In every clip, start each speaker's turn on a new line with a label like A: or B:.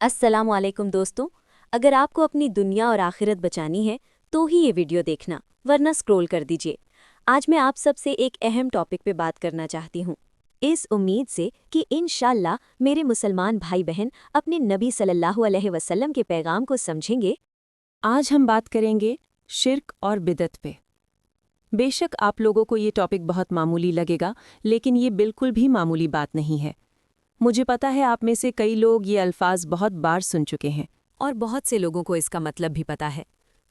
A: अस्सलाम वालेकुम दोस्तों। अगर आपको अपनी दुनिया और आखिरत बचानी है तो ही ये वीडियो देखना, वरना स्क्रॉल कर दीजिए। आज मैं आप सबसे एक अहम टॉपिक पे बात करना चाहती हूँ, इस उम्मीद से कि इंशाअल्लाह मेरे मुसलमान भाई बहन अपने नबी सल्लल्लाहु अलैहि वसल्लम के पैगाम को समझेंगे।
B: आज हम बात करेंगे शिर्क और बिदत पे। बेशक आप लोगों को ये टॉपिक बहुत मामूली लगेगा, लेकिन ये बिल्कुल भी मामूली बात नहीं है। मुझे पता है आप में से कई लोग ये अल्फाज बहुत बार सुन चुके हैं
A: और बहुत से लोगों को इसका मतलब भी पता है।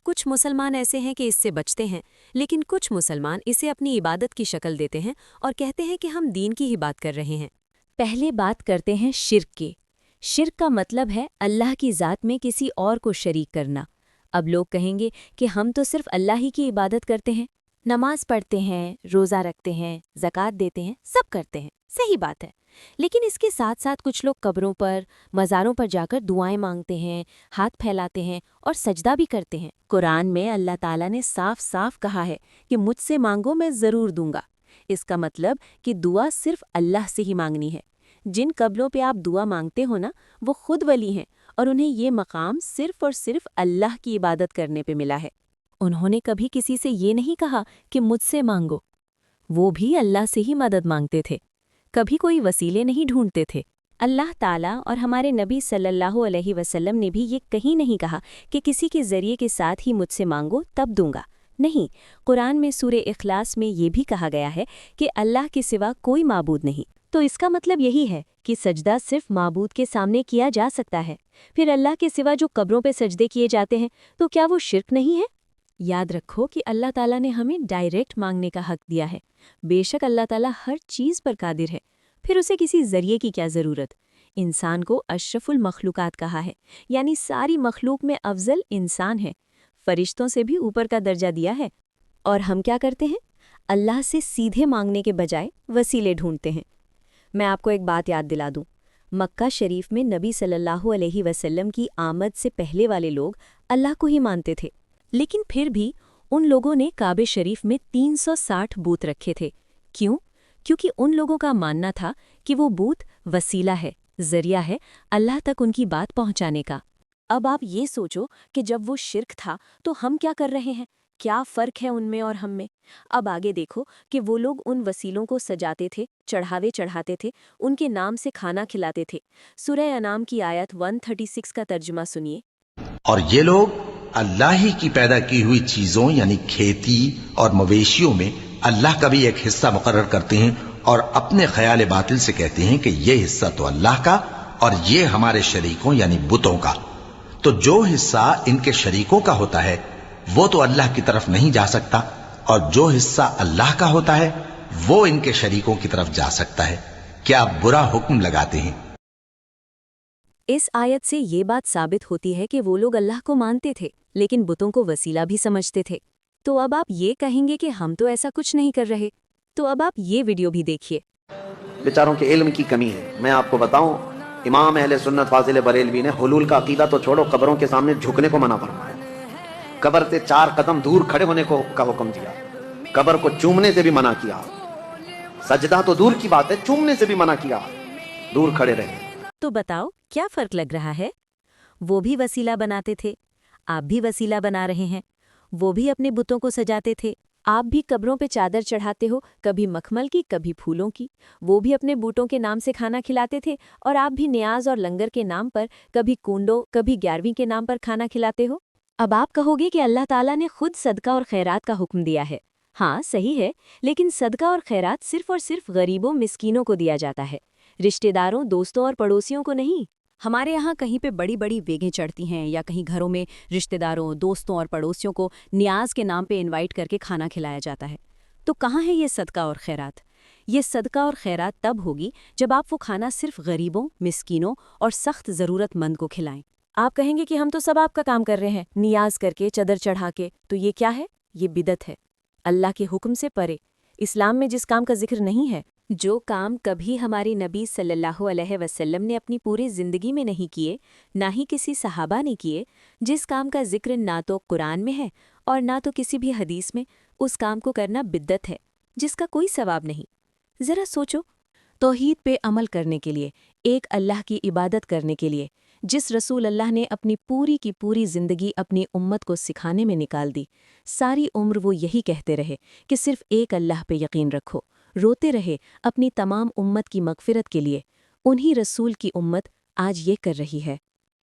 A: कुछ मुसलमान ऐसे हैं कि इससे बचते हैं, लेकिन कुछ मुसलमान इसे अपनी इबादत की शक्ल देते हैं और कहते हैं कि हम दीन की ही बात कर रहे हैं। पहले बात करते हैं शिर्क की। शिर्क का मतलब है अल्लाह की ज़ात में किसी और को शरीक करना। अब लोग कहेंगे कि हम तो सिर्फ अल्लाह ही की इबादत करते हैं, नमाज पढ़ते हैं, रोज़ा रखते हैं, ज़कात देते हैं, सब करते हैं। सही बात है, लेकिन इसके साथ साथ कुछ लोग कब्रों पर, मज़ारों पर जाकर दुआएं मांगते हैं, हाथ फैलाते हैं और सजदा भी करते हैं। कुरान में अल्लाह ताला ने साफ साफ कहा है कि मुझसे मांगो, मैं ज़रूर दूंगा। इसका मतलब कि दुआ सिर्फ अल्लाह से ही मांगनी है। जिन कब्रों पे आप दुआ मांगते हो ना, वो खुद वली हैं और उन्हें ये मकाम सिर्फ और सिर्फ अल्लाह की इबादत करने पे मिला है। उन्होंने कभी किसी से ये नहीं कहा कि मुझसे मांगो। वो भी अल्लाह से ही मदद मांगते थे, कभी कोई वसीले नहीं ढूंढते थे। अल्लाह ताला और हमारे नबी सल्लल्लाहु अलैहि वसल्लम ने भी ये कहीं नहीं कहा कि किसी के ज़रिए के साथ ही मुझसे मांगो तब दूंगा। नहीं, कुरान में सूरे इखलास में ये भी कहा गया है कि अल्लाह के सिवा कोई माबूद नहीं। तो इसका मतलब यही है कि सजदा सिर्फ माबूद के सामने किया जा सकता है। फिर अल्लाह के सिवा जो कब्रों पे सजदे किए जाते हैं, तो क्या वो शिर्क नहीं है? याद रखो कि अल्लाह ताला ने हमें डायरेक्ट मांगने का हक दिया है। बेशक अल्लाह ताला हर चीज़ पर कादिर है, फिर उसे किसी ज़रिए की क्या ज़रूरत। इंसान को अशरफुल मखलूकात कहा है, यानी सारी मखलूक में अफजल इंसान है। फरिश्तों से भी ऊपर का दर्जा दिया है। और हम क्या करते हैं? अल्लाह से सीधे मांगने के बजाय वसीले ढूंढते हैं। मैं आपको एक बात याद दिला दूं, मक्का शरीफ में नबी सल्लल्लाहु अलैहि वसल्लम की आमद से पहले वाले लोग अल्लाह को ही मानते थे, लेकिन फिर भी उन लोगों ने काबे शरीफ में 360 बूत रखे थे। क्यों? क्योंकि उन लोगों का मानना था कि वो बूत वसीला है, जरिया है अल्लाह तक उनकी बात पहुंचाने का। अब आप ये सोचो कि जब वो शिर्क था तो हम क्या कर रहे हैं? क्या फ़र्क है उनमें और हम में? अब आगे देखो कि वो लोग उन वसीलों को सजाते थे, चढ़ावे चढ़ाते थे, उनके नाम से खाना खिलाते थे। सूरह अनाम की आयत 136 का तर्जुमा सुनिए।
C: और ये लोग अल्लाह ही की पैदा की हुई चीजों यानी खेती और मवेशियों में अल्लाह का भी एक हिस्सा मुकर्रर करते हैं और अपने ख्याल बातिल से कहते हैं कि ये हिस्सा तो अल्लाह का और ये हमारे शरीकों यानी बुतों का। तो जो हिस्सा इनके शरीकों का होता है वो तो अल्लाह की तरफ नहीं जा सकता, और जो हिस्सा अल्लाह का होता है वो इनके शरीकों की तरफ जा सकता है। क्या आप बुरा हुक्म लगाते हैं?
A: इस आयत से ये बात साबित होती है कि वो लोग अल्लाह को मानते थे, लेकिन बुतों को वसीला भी समझते थे। तो अब आप ये कहेंगे कि हम तो ऐसा कुछ नहीं कर रहे। तो अब आप ये वीडियो भी देखिए।
D: बेचारों के इल्म की कमी है। मैं आपको बताऊं, इमाम अहले सुन्नत फाजिल बरेलवी ने हुलूल का अकीदा तो छोड़ो, कब्रों के सामने झुकने को मना फरमाया। कब्र से 4 कदम दूर खड़े होने को का हुक्म दिया। कब्र को चूमने से भी मना किया। सजदा तो दूर की बात है, चूमने से भी मना किया। दूर खड़े रहे।
A: तो बताओ क्या फर्क लग रहा है? वो भी वसीला बनाते थे, आप भी वसीला बना रहे हैं। वो भी अपने बुतों को सजाते थे, आप भी कब्रों पे चादर चढ़ाते हो, कभी मखमल की कभी फूलों की। वो भी अपने बूटों के नाम से खाना खिलाते थे और आप भी न्याज और लंगर के नाम पर कभी कूंडों कभी 11वीं के नाम पर खाना खिलाते हो। अब आप कहोगे कि अल्लाह ताला ने खुद सदका और खैरात का हुक्म दिया है। हाँ सही है, लेकिन सदका और खैरात सिर्फ और सिर्फ गरीबों मिस्कीनों को दिया जाता है, रिश्तेदारों दोस्तों और पड़ोसियों को नहीं। हमारे यहाँ कहीं पे बड़ी बड़ी वेगें चढ़ती हैं या कहीं घरों में रिश्तेदारों दोस्तों और पड़ोसियों को न्याज के नाम पे इनवाइट करके खाना खिलाया जाता है। तो कहाँ है ये सदका और खैरात? ये सदका और खैरात तब होगी जब आप वो खाना सिर्फ गरीबों मिस्कीनों और सख्त ज़रूरतमंद को खिलाएं। आप कहेंगे कि हम तो सब आपका काम कर रहे हैं, नियाज करके चदर चढ़ा के। तो ये क्या है? ये बिदत है, अल्लाह के हुक्म से परे। इस्लाम में जिस काम का जिक्र नहीं है, जो काम कभी हमारे नबी सल्लल्लाहु अलैहि वसल्लम ने अपनी पूरी ज़िंदगी में नहीं किए, ना ही किसी सहाबा ने किए, जिस काम का जिक्र ना तो कुरान में है और ना तो किसी भी हदीस में, उस काम को करना बिद्दत है, जिसका कोई सवाब नहीं। ज़रा सोचो, तौहीद पे अमल करने के लिए, एक अल्लाह की इबादत करने के लिए
B: जिस रसूल अल्लाह ने अपनी पूरी की पूरी ज़िंदगी अपनी उम्मत को सिखाने में निकाल दी, सारी उम्र वो यही कहते रहे कि सिर्फ एक अल्लाह पे यकीन रखो, रोते रहे अपनी तमाम उम्मत की मगफिरत के लिए। उन्हीं रसूल की उम्मत आज ये कर रही है।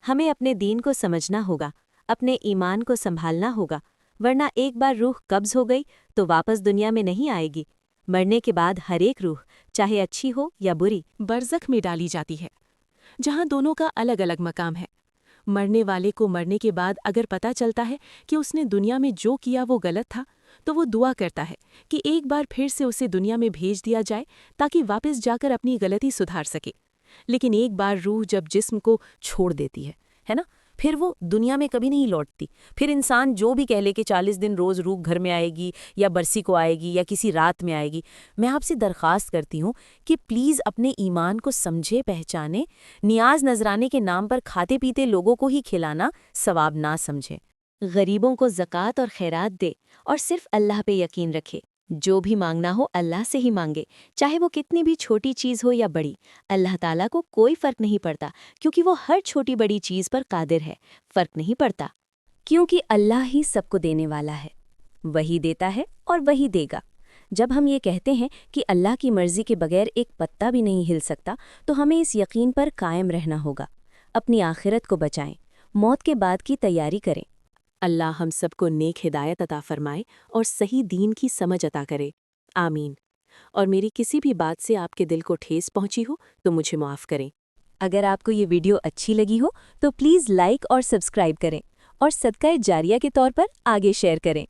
A: हमें अपने दीन को समझना होगा, अपने ईमान को संभालना होगा, वरना एक बार रूह कब्ज़ हो गई तो वापस दुनिया में नहीं आएगी। मरने के बाद हर एक रूह, चाहे अच्छी हो या बुरी,
B: बरज़ख में डाली जाती है, जहाँ दोनों का अलग अलग मकाम है। मरने वाले को मरने के बाद अगर पता चलता है कि उसने दुनिया में जो किया वो गलत था, तो वो दुआ करता है कि एक बार फिर से उसे दुनिया में भेज दिया जाए ताकि वापस जाकर अपनी गलती सुधार सके। लेकिन एक बार रूह जब जिस्म को छोड़ देती है ना, फिर वो दुनिया में कभी नहीं लौटती। फिर इंसान जो भी कह ले कि 40 दिन रोज़ रूह घर में आएगी या बरसी को आएगी या किसी रात में आएगी, मैं आपसे दरख्वास्त करती हूँ कि प्लीज़ अपने ईमान को समझे पहचाने। नियाज नजराने के नाम पर खाते पीते लोगों को ही खिलाना सवाब ना समझे। गरीबों को ज़कात और खैरात दे और सिर्फ अल्लाह पे यकीन रखे। जो भी मांगना हो अल्लाह से ही मांगे, चाहे वो कितनी भी छोटी चीज़ हो या बड़ी। अल्लाह ताला को कोई फ़र्क नहीं पड़ता, क्योंकि वो हर छोटी बड़ी चीज़ पर कादिर है। फ़र्क नहीं पड़ता,
A: क्योंकि अल्लाह ही सबको देने वाला है, वही देता है और वही देगा। जब हम ये कहते हैं कि अल्लाह की मर्ज़ी के बगैर एक पत्ता भी नहीं हिल सकता, तो हमें इस यकीन पर कायम रहना होगा। अपनी आखिरत को बचाएं, मौत के बाद की तैयारी करें।
B: अल्लाह हम सबको नेक हिदायत अता फरमाए और सही दीन की समझ अता करे। आमीन। और मेरी किसी भी बात से आपके दिल को ठेस पहुंची हो तो मुझे माफ़ करें।
A: अगर आपको ये वीडियो अच्छी लगी हो तो प्लीज़ लाइक और सब्सक्राइब करें और सदका जारिया के तौर पर आगे शेयर करें।